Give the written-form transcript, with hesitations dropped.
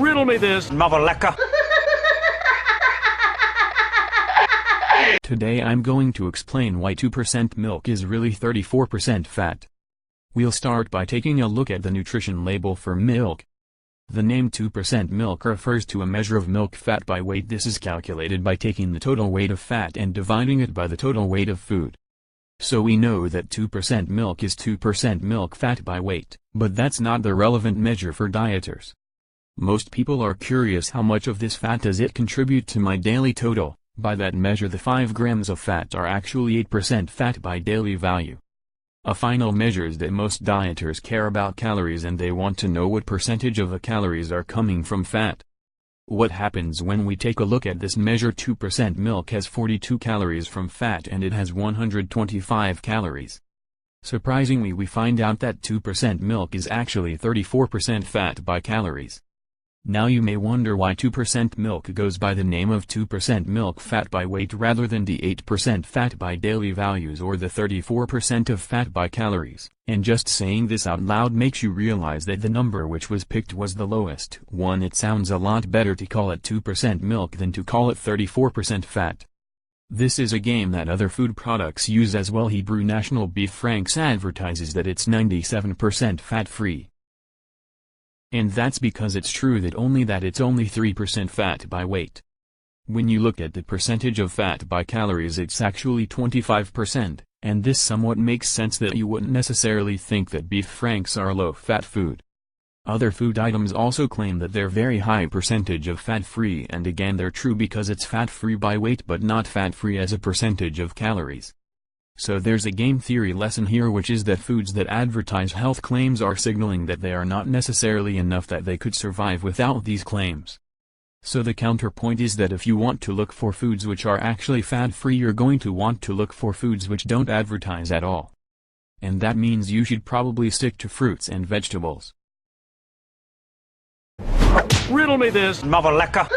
Riddle me this, mother lecker. Today I'm going to explain why 2% milk is really 34% fat. We'll start by taking a look at the nutrition label for milk. The name 2% milk refers to a measure of milk fat by weight. This is calculated by taking the total weight of fat and dividing it by the total weight of food. So we know that 2% milk is 2% milk fat by weight, but that's not the relevant measure for dieters. Most people are curious, how much of this fat does it contribute to my daily total? By that measure, the 5 grams of fat are actually 8% fat by daily value. A final measures that most dieters care about calories, and they want to know what percentage of the calories are coming from fat. What happens when we take a look at this measure? 2% milk has 42 calories from fat and it has 125 calories. Surprisingly, we find out that 2% milk is actually 34% fat by calories. Now you may wonder why 2% milk goes by the name of 2% milk fat by weight rather than the 8% fat by daily values or the 34% of fat by calories. And just saying this out loud makes you realize that the number which was picked was the lowest one. It sounds a lot better to call it 2% milk than to call it 34% fat. This is a game that other food products use as well. Hebrew National Beef Franks advertises that it's 97% fat-free. And that's because it's true that it's only 3% fat by weight. When you look at the percentage of fat by calories, it's actually 25%, and this somewhat makes sense that you wouldn't necessarily think that beef franks are low-fat food. Other food items also claim that they're very high percentage of fat-free, and again they're true because it's fat-free by weight but not fat-free as a percentage of calories. So there's a game theory lesson here, which is that foods that advertise health claims are signaling that they are not necessarily enough, that they could survive without these claims. So the counterpoint is that if you want to look for foods which are actually fat-free, you're going to want to look for foods which don't advertise at all. And that means you should probably stick to fruits and vegetables. Riddle me this, mother lecker.